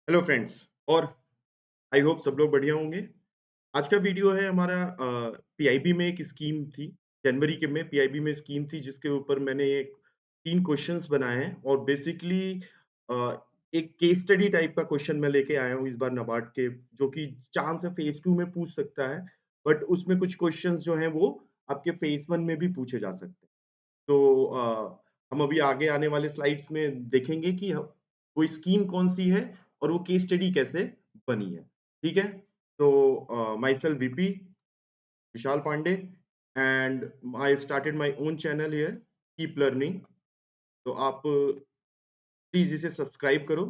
Hello friends और I hope सब लोग बढ़िया होंगे। आज का वीडियो है हमारा पीआईबी में एक स्कीम थी, जनवरी के में पीआईबी में स्कीम थी जिसके ऊपर मैंने एक 3 क्वेश्चंस बनाए हैं और बेसिकली अ, एक केस स्टडी टाइप का क्वेश्चन मैं लेके आया हूँ इस बार नाबार्ड के जो कि चांस है फेज़ 2 में पूछ सकता है, बट उसमें कुछ क्वेश्चंस जो हैं वो आपके फेज़ 1 में भी पूछे जा सकते हैं। तो हम अभी आगे आने वाले स्लाइड्स में देखेंगे कि वो स्कीम कौन-सी है और वो केस स्टडी कैसे बनी है, ठीक है? तो myself VP Vishal Pandey and I have started my own channel here keep learning. तो आप प्लीज़ इसे सब्सक्राइब करो।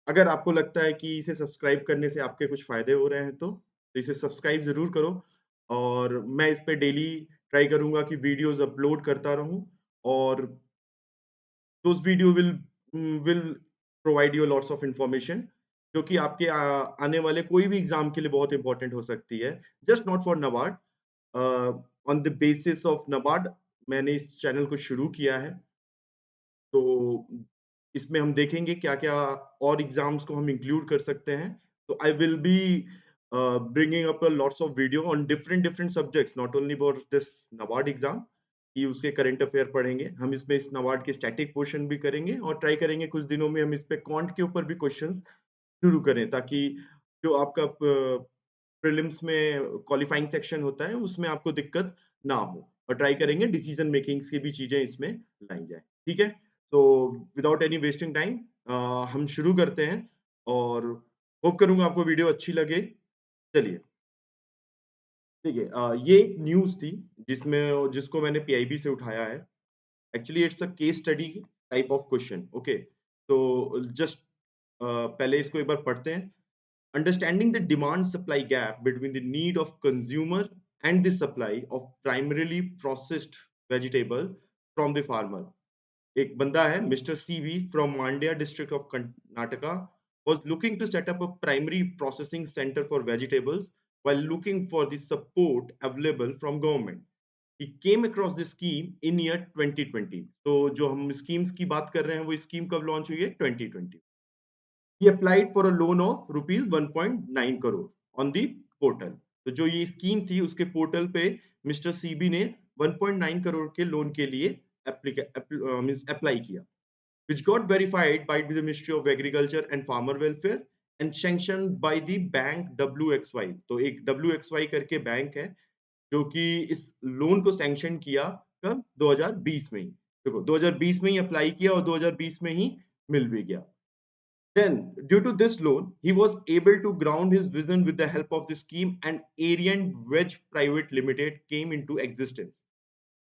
अगर आपको लगता है कि इसे सब्सक्राइब करने से आपके कुछ फ़ायदे हो रहे हैं तो इसे सब्सक्राइब ज़रूर करो और मैं इस पे डेली ट्राई करूँगा कि वीडियोज़ अपलोड करता रहूँ और those video will provide you lots of information जो कि आपके आने वाले कोई भी एग्जाम के लिए बहुत इंपॉर्टेंट हो सकती है just not for NABARD. On the basis of NABARD मैंने इस चैनल को शुरू किया है, तो इसमें हम देखेंगे क्या-क्या और एग्जाम्स को हम इंक्लूड कर सकते हैं। तो I will be bringing up lots of video on different different subjects not only about this NABARD exam कि उसके करंट अफेयर पढ़ेंगे। हम इसमें इस नबार्ड के स्टैटिक पोर्शन भी करेंगे और ट्राई करेंगे कुछ दिनों में हम इस पे क्वांट के ऊपर भी क्वेश्चंस शुरू करें ताकि जो आपका प्रीलिम्स में क्वालिफाइंग सेक्शन होता है उसमें आपको दिक्कत ना हो और ट्राई करेंगे डिसीजन मेकिंग की भी चीजें इसमें लाई जाए, ठीक है? तो विदाउट एनी वेस्टिंग टाइम हम शुरू करते हैं और होप करूंगा आपको वीडियो अच्छी लगे। चलिए, ठीक है। ये एक न्यूज़ थी जिसको मैंने पीआईबी से उठाया है। Actually it's a case study type of question, okay? तो जस्ट पहले इसको एक बार पढ़ते हैं। Understanding the demand supply gap between the need of consumer and the supply of primarily processed vegetable from the farmer. एक बंदा है mister CV from Mandya district of Karnataka was looking to set up a primary processing center for vegetables while looking for the support available from government. He came across this scheme in year 2020. तो जो हम schemes की बात कर रहे हैं वो scheme कब लॉन्च हुई है? 2020. He applied for a loan of rupees 1.9 crore on the portal. तो जो ये स्कीम थी उसके पोर्टल पे मिस्टर सीबी ने 1.9 करोड़ के लोन के लिए अप्लाई किया, which got verified by the Ministry of Agriculture and Farmer Welfare and sanctioned by the bank WXY. तो एक WXY करके बैंक है जो कि इस लोन को सैंक्शन किया कब? 2020 में ही। देखो 2020 में ही अप्लाई किया और 2020 में ही मिल भी गया। Then, due to this loan, he was able to ground his vision with the help of the scheme, and Aryan Wedge Private Limited came into existence.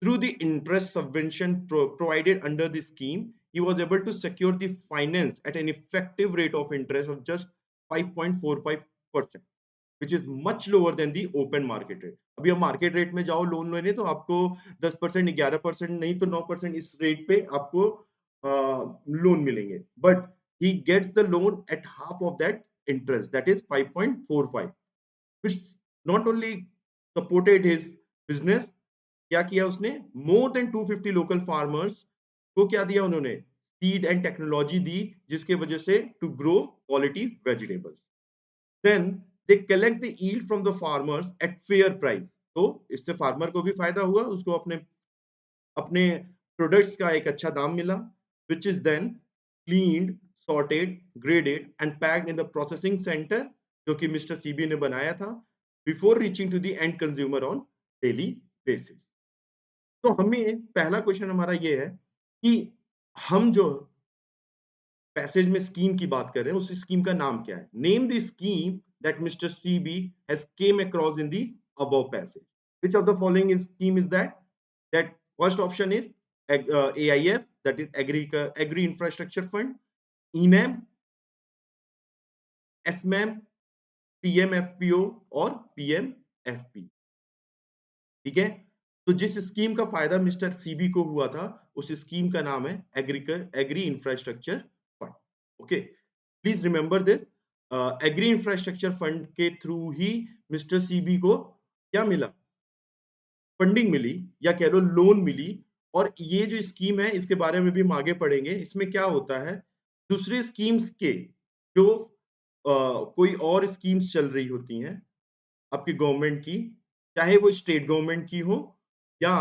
Through the interest subvention provided under the scheme, he was able to secure the finance at an effective rate of interest of just 5.45%, which is much lower than the open market rate. अभी हम market rate में जाओ loan लेने तो आपको 10% 11% नहीं तो 9% इस रेट पे आपको लोन मिलेंगे, but he gets the loan at half of that interest, that is 5.45, which not only supported his business, क्या किया उसने? मोर देन 250 लोकल फार्मर्स को क्या दिया उन्होंने? सीड एंड टेक्नोलॉजी दी जिसके वजह से to grow quality vegetables. Then they collect the yield from the farmers at fair price. तो इससे फार्मर को भी फायदा हुआ, उसको अपने अपने प्रोडक्ट्स का एक अच्छा दाम मिला, which is then cleaned, sorted, graded and packed in the processing center जो कि मिस्टर सीबी ने बनाया था before reaching to the end consumer on daily basis. तो हमें पहला क्वेश्चन हमारा ये है कि हम जो पैसेज में स्कीम की बात कर रहे हैं उस स्कीम का नाम क्या है? Name the scheme that mister CB has came across in the above passage. Which of the following is scheme is that? That first option is AIF, that is Agri Infrastructure Fund, ENAM, SMAM, PMFPO और PMFP, ठीक है? तो जिस scheme का फायदा mister CB को हुआ था उस स्कीम का नाम है agri infrastructure fund, okay? Please remember this. Agri infrastructure fund के थ्रू ही मिस्टर सीबी को क्या मिला? फंडिंग मिली या कह लो लोन मिली। और ये जो स्कीम है इसके बारे में भी हम आगे पढ़ेंगे। इसमें क्या होता है, दूसरे स्कीम्स के जो कोई और स्कीम्स चल रही होती हैं आपकी गवर्नमेंट की, चाहे वो स्टेट गवर्नमेंट की हो या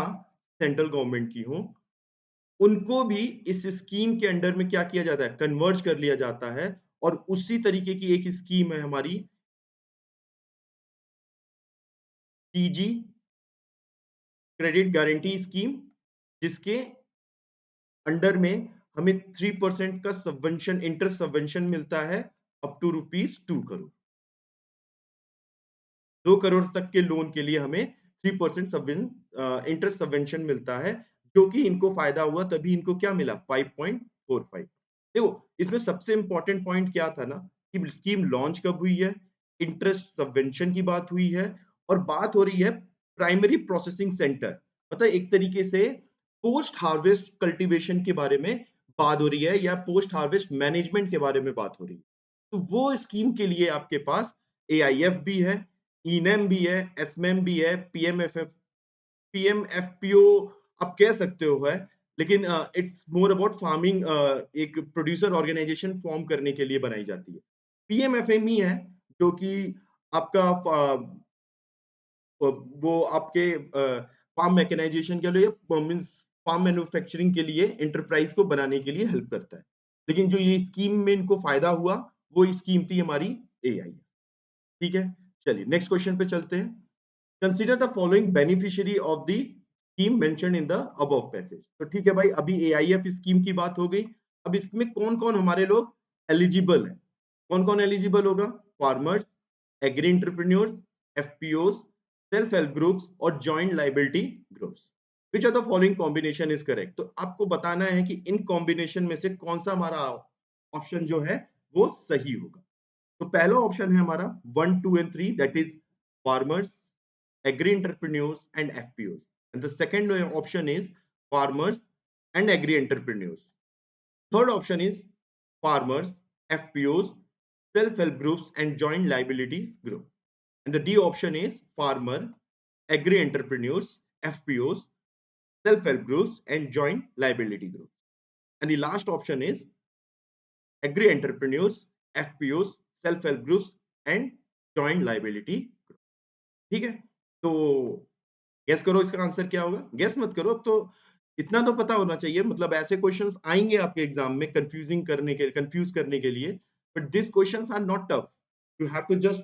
सेंट्रल गवर्नमेंट की हो, उनको भी इस स्कीम के अंडर में क्या किया जाता है, कन्वर्ज कर लिया जाता है। और उसी तरीके की एक स्कीम है हमारी टीजी क्रेडिट गारंटी स्कीम, जिसके अंडर में हमें 3% का सबवेंशन, इंटरेस्ट सबवेंशन मिलता है अप टू ₹2 करोड़। 2 करोड़ तक के लोन के लिए हमें 3% इंटरेस्ट सबवेंशन मिलता है, जो कि इनको फायदा हुआ, तभी इनको क्या मिला, 5.45। देखो, इसमें सबसे इंपॉर्टेंट पॉइंट क्या था ना, कि स्कीम लॉन्च कब हुई है, इंटरेस्ट सबवेंशन की बात हुई है, और बात हो रही है प्राइमरी प्रोसेसिंग सेंटर, मतलब एक तरीके से पोस्ट हार्वेस्ट कल्टीवेशन के बारे में बात हो रही है, या पोस्ट हार्वेस्ट मैनेजमेंट के बारे में बात हो रही है। तो वो स्कीम के लिए आपके पास एआईएफ भी है, ईनेम भी है, एसमेम भी है, पीएमएफपीओ आप कह सकते हो है, लेकिन इट्स मोर अबाउट फार्मिंग, एक प्रोड्यूसर ऑर्गेनाइजेशन फॉर्म करने के लिए बनाई जाती है। पीएमएफएमई है, जो कि आपका वो आपके फार्म मैकेनाइजेशन के लिए, मीन्स फार्म मैन्युफैक्चरिंग के लिए, एंटरप्राइज को बनाने के लिए हेल्प करता है। लेकिन जो ये स्कीम में इनको फायदा हुआ, वो स्कीम थी हमारी एआई। ठीक है, चलिए नेक्स्ट क्वेश्चन पे चलते हैं। Consider the following beneficiary of the scheme mentioned in the above passage. तो ठीक है भाई, अभी एआईएफ स्कीम की बात हो गई। अब इसमें कौन कौन हमारे लोग एलिजिबल हैं? कौन कौन एलिजिबल होगा? Farmers, agri entrepreneurs, FPOs, self help groups और joint liability groups. Which of the following combination is correct? तो आपको बताना है कि इन कॉम्बिनेशन में से कौन सा हमारा ऑप्शन जो है वो सही होगा। तो पहला ऑप्शन है हमारा 1, 2 and 3, that is farmers, agri entrepreneurs and FPOs. And the second option is farmers and agri entrepreneurs. Third option is farmers, FPOs, self-help groups and joint liabilities group. And the D option is farmer, agri entrepreneurs, FPOs, self-help groups and joint liability groups. And the last option is agri entrepreneurs, FPOs, self-help groups and joint liability group. ठीक है, तो guess करो इसका answer क्या होगा? Guess मत करो, अब तो इतना तो पता होना चाहिए, मतलब ऐसे क्वेश्चंस आएंगे आपके एग्जाम में कंफ्यूज करने के लिए, but this questions are not tough. You have to just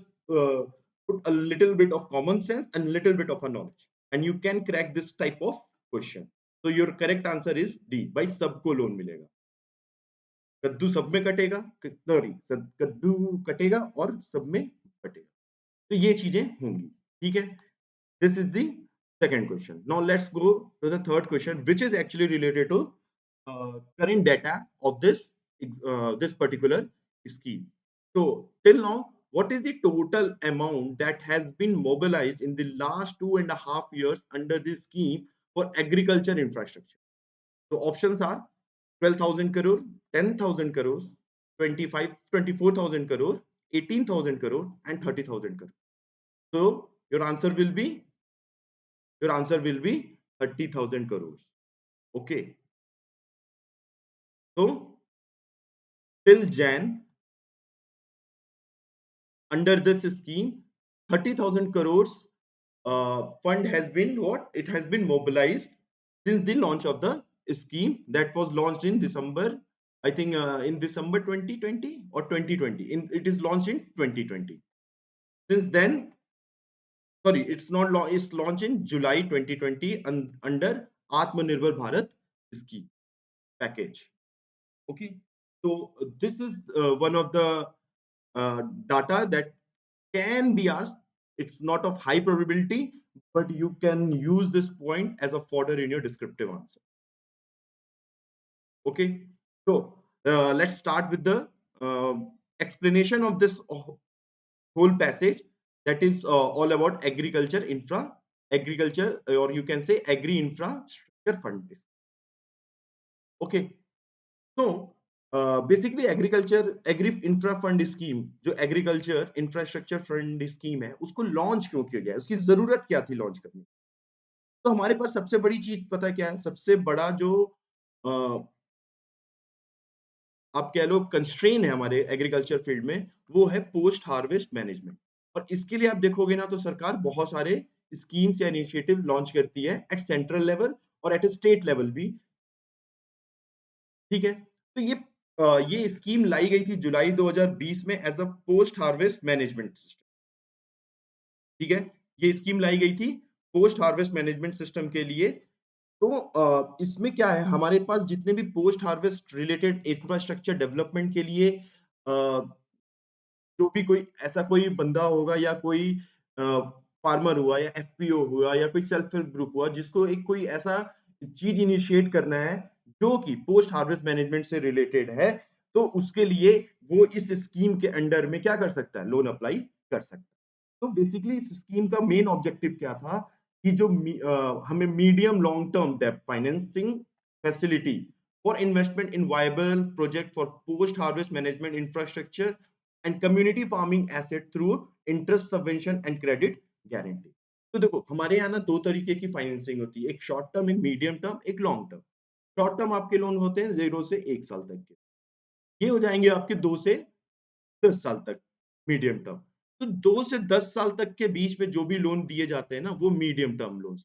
put a little bit of common sense and little bit of a knowledge and you can crack this type of question. So your correct answer is D, भाई सबको loan मिलेगा। कद्दू सब में कटेगा, sorry, कद्दू कटेगा और सब में कटेगा, तो ये चीजें होंगी। ठीक है, this is the second question. Now let's go to the third question, which is actually related to current data of this particular scheme. So till now, what is the total amount that has been mobilized in the last 2.5 years under this scheme for agriculture infrastructure? So options are 12,000 crore, 10,000 crores, 24,000 crore, 18,000 crore, and 30,000 crore. So your answer will be 30,000 crores. Okay. So till Jan, under this scheme, 30,000 crores fund has been what? It has been mobilized since the launch of the scheme that was launched in December. I think in December 2020 or 2020. It is launched in 2020. Since then, sorry, it's not launch. It's launched in July 2020 under Atmanirbhar Bharat scheme package. Okay, so this is one of the data that can be asked. It's not of high probability, but you can use this point as a fodder in your descriptive answer. Okay, so let's start with the explanation of this whole passage, that is all about agriculture, or you can say agri infrastructure fund. Okay, तो basically agri infra fund scheme, जो agriculture infrastructure fund scheme है, उसको launch क्यों किया गया, उसकी जरूरत क्या थी लॉन्च करने? तो हमारे पास सबसे बड़ी चीज पता क्या है? सबसे बड़ा जो आप कह लो कंस्ट्रेन है हमारे एग्रीकल्चर फील्ड में, वो है पोस्ट हार्वेस्ट मैनेजमेंट। और इसके लिए आप देखोगे ना तो सरकार बहुत सारे स्कीम्स या इनिशिएटिव लॉन्च करती है एट सेंट्रल लेवल और एट स्टेट लेवल भी, ठीक है। तो ये स्कीम लाई गई थी जुलाई 2020 में as a post harvest management system, ठीक है। ये स्कीम लाई गई थी पोस्ट हार्वेस्ट मैनेजमेंट सिस्टम के लिए। तो इसमें क्या है, हमारे पास जितने भी post harvest related infrastructure development के लिए जो भी कोई ऐसा कोई बंदा होगा या कोई फार्मर हुआ या एफपीओ हुआ या कोई सेल्फ हेल्प ग्रुप हुआ जिसको एक कोई ऐसा चीज इनिशिएट करना है जो कि पोस्ट हार्वेस्ट मैनेजमेंट से रिलेटेड है, तो उसके लिए वो इस स्कीम के अंडर में क्या कर सकता है, लोन अप्लाई कर सकता है। तो बेसिकली इस स्कीम का मेन ऑब्जेक्टिव क्या था कि हमें मीडियम लॉन्ग टर्म डेब्ट financing facility for investment in viable project for post harvest management infrastructure and community farming asset through interest subvention and credit guarantee. तो देखो हमारे यहाँ ना दो तरीके की फाइनेंसिंग होती है, एक शॉर्ट टर्म, एक मीडियम टर्म, एक लॉन्ग टर्म। शॉर्ट टर्म आपके लोन होते हैं 0 से 1 साल तक के, ये हो जाएंगे आपके 2 से 10 साल तक मीडियम टर्म। तो 2 से 10 साल तक के बीच में जो भी लोन दिए जाते हैं ना वो मीडियम टर्म लोन।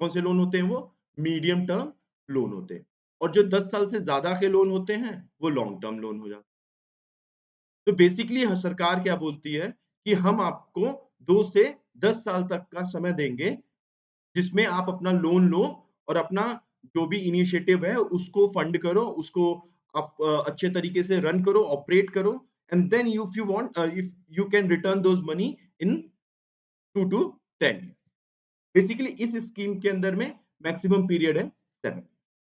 कौन से लोन होते हैं वो? मीडियम टर्म लोन होते हैं। और जो 10 साल से ज्यादा के लोन होते हैं वो लॉन्ग टर्म लोन हो जाते हैं। तो बेसिकली सरकार क्या बोलती है कि हम आपको 2 से 10 साल तक का समय देंगे जिसमें आप अपना लोन लो और अपना जो भी इनिशिएटिव है उसको फंड करो, उसको आप अच्छे तरीके से रन करो, ऑपरेट करो, and then if you want if you can return those money in 2 to 10 years। Basically इस स्कीम के अंदर में मैक्सिमम पीरियड है 7,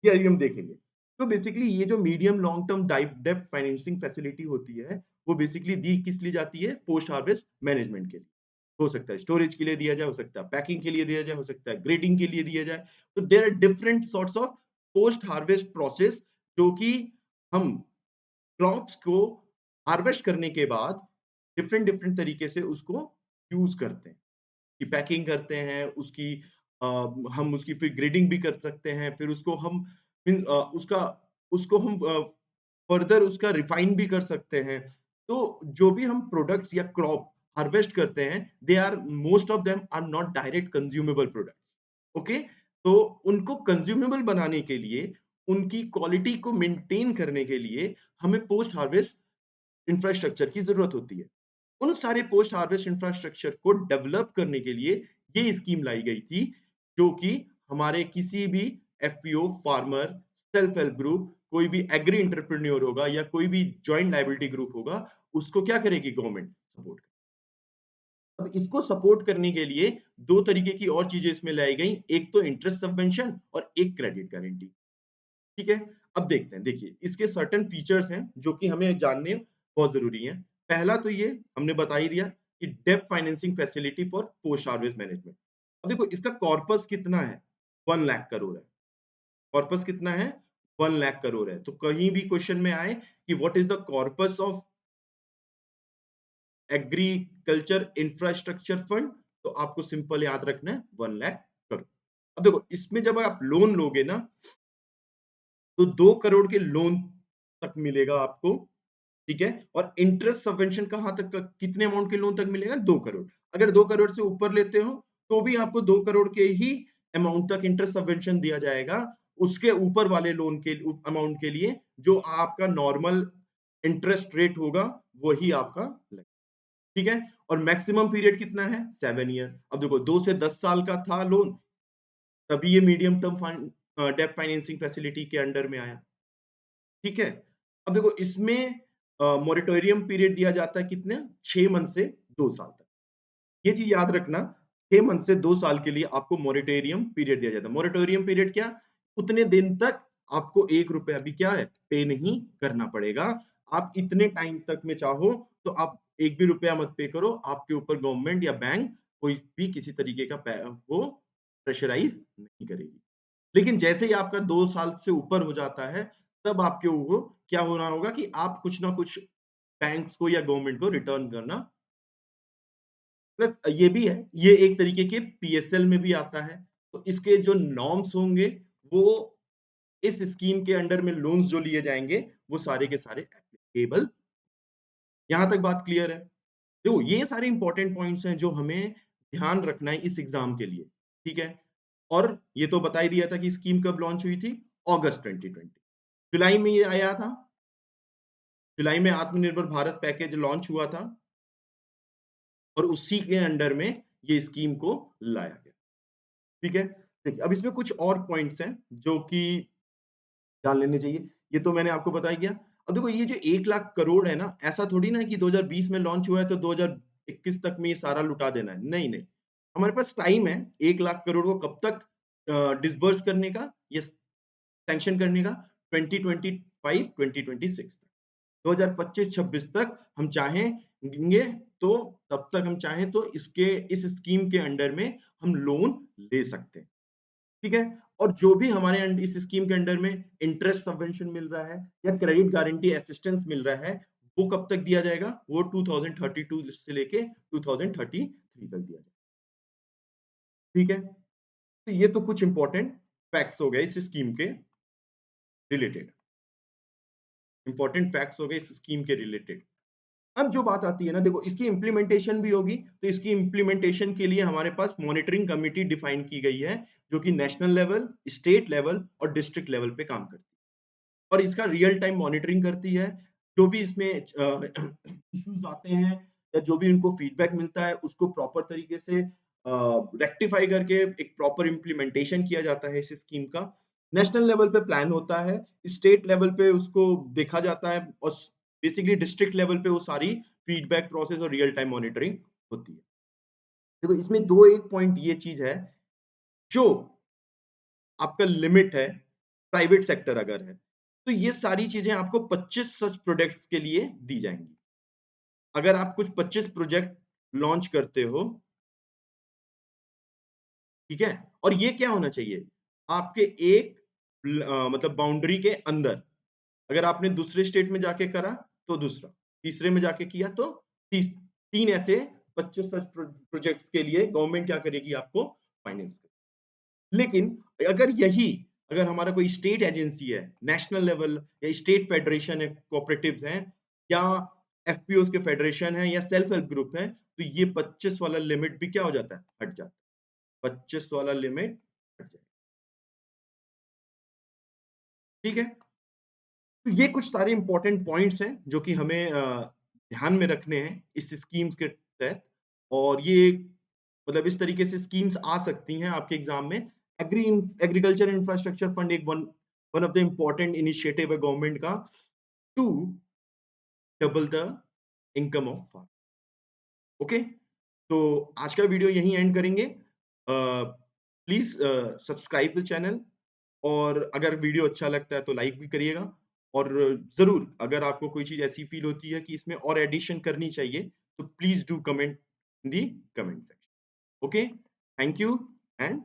ये अभी हम देखेंगे। तो बेसिकली ये जो मीडियम लॉन्ग टर्म डेब्ट फाइनेंसिंग फैसिलिटी होती है वो बेसिकली दी किस लिए जाती है? पोस्ट हार्वेस्ट मैनेजमेंट के लिए। हो सकता है स्टोरेज के लिए दिया जाए, हो सकता है पैकिंग के लिए दिया जाए, हो सकता है ग्रेडिंग के लिए दिया जाए। तो there are different sorts of post harvest process जो कि हम क्रॉप्स को हार्वेस्ट करने के बाद डिफरेंट डिफरेंट तरीके से उसको यूज करते हैं, की पैकिंग करते हैं, अ, हम उसकी फिर ग्रेडिंग भी कर सकते हैं, फिर उसको हम मीन्स उसको हम फर्दर उसका रिफाइन भी कर सकते हैं। तो जो भी हम प्रोडक्ट्स या क्रॉप हार्वेस्ट करते हैं, they are most of them are not direct consumable products. Okay, तो उनको कंज्यूमेबल बनाने के लिए, उनकी क्वालिटी को मेंटेन करने के लिए हमें पोस्ट हार्वेस्ट इंफ्रास्ट्रक्चर की जरूरत होती है। उन सारे पोस्ट हार्वेस्ट इंफ्रास्ट्रक्चर को डेवलप करने के लिए ये स्कीम लाई गई थी, जो कि हमारे किसी भी FPO, farmer, self help group, कोई भी एग्री एंटरप्रेन्योर होगा या कोई भी जॉइंट लायबिलिटी ग्रुप होगा, उसको क्या करेगी गवर्नमेंट? सपोर्ट। अब इसको सपोर्ट करने के लिए दो तरीके की और चीजें इसमें लाई गई, एक तो इंटरेस्ट सबवेंशन और एक क्रेडिट गारंटी। ठीक है, अब देखते हैं। देखिए इसके सर्टेन फीचर्स हैं जो कि हमें जानने बहुत जरूरी हैं। पहला तो ये हमने बता ही दिया कि डेब्ट financing facility for post harvest management. अब देखो इसका कॉर्पस कितना है? 1 लाख करोड़ है। कॉर्पस कितना है? 1 लाख करोड़ है। तो कहीं भी क्वेश्चन में आए कि what is the corpus of agriculture infrastructure fund, तो आपको सिंपल याद रखना है 1 लाख करोड़। अब देखो इसमें जब आप लोन लोगे ना तो 2 करोड़ के लोन तक मिलेगा आपको, ठीक है। और इंटरेस्ट सबवेंशन कहां तक का, कितने अमाउंट के लोन तक मिलेगा? 2 करोड़। अगर 2 करोड़ से ऊपर लेते हो तो भी आपको 2 करोड़ के ही अमाउंट तक इंटरेस्ट सबवेंशन दिया जाएगा। उसके ऊपर वाले लोन के अमाउंट के लिए जो आपका नॉर्मल इंटरेस्ट रेट होगा वही आपका लगेगा, ठीक है। और मैक्सिमम पीरियड कितना है? 7 ईयर। अब देखो 2 से 10 साल का था लोन, तभी ये मीडियम टर्म डेब्ट फाइनेंसिंग फैसिलिटी के अंडर में आया, ठीक है। अब देखो इसमें मॉरेटोरियम पीरियड दिया जाता है कितने? 6 मंथ से 2 साल तक। ये चीज याद रखना, 6 मंथ से 2 साल के लिए आपको मॉरेटोरियम पीरियड दिया जाता है। मॉरेटोरियम पीरियड क्या? उतने दिन तक आपको 1 रुपया भी क्या है, पे नहीं करना पड़ेगा। आप इतने टाइम तक में चाहो तो आप 1 भी रुपया मत पे करो, आपके ऊपर गवर्नमेंट या बैंक कोई भी किसी तरीके का वो प्रेशराइज नहीं करेगी। लेकिन जैसे ही आपका 2 साल से ऊपर हो जाता है, तब आपके वो क्या होना होगा कि आप कुछ ना कुछ बैंक्स को या गवर्नमेंट को रिटर्न करना। प्लस ये भी है, ये एक तरीके के पीएसएल में भी आता है। तो इसके जो नॉर्म्स होंगे वो इस स्कीम के अंडर में लोन्स जो लिए जाएँगे, वो सारे के सारे एप्लीकेबल। यहाँ तक बात क्लियर है? देखो, ये सारे इंपॉर्टेंट पॉइंट्स हैं जो हमें ध्यान रखना है इस एग्ज़ाम के लिए, ठीक है? और ये तो बता ही दिया था कि स्कीम कब लॉन्च हुई थी? अगस्त 2020। जुलाई में ये आया था, जुलाई में आत्मनिर्भर भारत पैकेज लॉन्च हुआ था और उसी के अंडर में ये स्कीम को लाया गया, ठीक है? देखिए, अब इसमें कुछ और पॉइंट्स हैं जो कि जान लेने चाहिए। ये तो मैंने आपको बता ही दिया। अब देखो, ये जो 1 लाख करोड़ है ना, ऐसा थोड़ी ना है कि 2020 में लॉन्च हुआ है तो 2021 तक में ये सारा लुटा देना है। नहीं, नहीं। हमारे पास टाइम है 1 लाख करोड़ को कब तक डिसबर्स करने का, या सैंक्शन करने का, 2025-2026 तक। 2025-26 तक हम चाहेंगे तो, तब तक हम चाहें तो इस स्कीम के अंडर में हम लोन ले सकते हैं। ठीक है? और जो भी हमारे इस स्कीम के अंडर में इंटरेस्ट सबवेंशन मिल रहा है या क्रेडिट गारंटी असिस्टेंस मिल रहा है, वो कब तक दिया जाएगा? वो 2032 से लेके 2033 तक दिया जाएगा। ठीक है? तो ये तो कुछ इंपॉर्टेंट फैक्ट्स हो गए इस स्कीम के रिलेटेड। इंपॉर्टेंट फैक्ट्स हो गए इस स्कीम के रिलेटेड। अब जो बात आती है ना, देखो, इसकी इम्प्लीमेंटेशन भी होगी, तो इसकी इम्प्लीमेंटेशन के लिए हमारे पास मॉनिटरिंग कमिटी डिफाइन की गई है, जो कि नेशनल लेवल, स्टेट लेवल और डिस्ट्रिक्ट लेवल पे काम करती है। और इसका रियल टाइम मॉनिटरिंग करती है। जो भी इसमें इश्यूज आते हैं या जो भी उनको फीडबैक मिलता है, उसको प्रॉपर तरीके से रेक्टिफाई करके एक प्रॉपर इम्प्लीमेंटेशन किया जाता है इस स्कीम का। नेशनल लेवल पे प्लान होता है, स्टेट लेवल पे उसको देखा जाता है और बेसिकली डिस्ट्रिक्ट लेवल पे वो सारी फीडबैक प्रोसेस और रियल टाइम मॉनिटरिंग होती है। देखो, इसमें दो एक पॉइंट ये चीज है, जो आपका लिमिट है, प्राइवेट सेक्टर अगर है, तो ये सारी चीज़ें आपको 25 सच प्रोडक्ट्स के लिए दी जाएँगी। अगर आप कुछ 25 प्रोजेक्ट लॉन्च करते हो, ठीक है? और ये क्या होना चाहिए? आपके एक मतलब बाउंड्री के अंदर। अगर आपने दूसरे स्टेट में जाके करा, तो दूसरा, तीसरे में जाके किया तो 3 ऐसे 25 सच प्रोजेक्ट्स के लिए गवर्नमेंट क्या करेगी? आपको फाइनेंस करेगी। लेकिन अगर हमारा कोई स्टेट एजेंसी है, नेशनल लेवल या स्टेट फेडरेशन है, कोऑपरेटिव्स हैं, या एफपीओस के फेडरेशन है या सेल्फ हेल्प ग्रुप है, तो ये 25 वाला लिमिट भी क्या हो जाता है? हट जाता है। 25 वाला लिमिट हट जाएगा। ठीक है? तो ये कुछ सारे इंपॉर्टेंट पॉइंट्स हैं जो कि हमें ध्यान में रखने हैं इस स्कीम्स के तहत। और ये मतलब इस तरीके से स्कीम्स आ सकती हैं आपके एग्जाम में। एग्रीकल्चर इंफ्रास्ट्रक्चर फंड एक one one of the important initiative है गवर्नमेंट का, to double the income of farm. Okay, तो आज का वीडियो यहीं एंड करेंगे। प्लीज सब्सक्राइब द चैनल, और अगर वीडियो अच्छा लगता है तो लाइक भी करिएगा। और ज़रूर, अगर आपको कोई चीज़ ऐसी फ़ील होती है कि इसमें और एडिशन करनी चाहिए, तो please do comment in the comment section. Okay, thank you and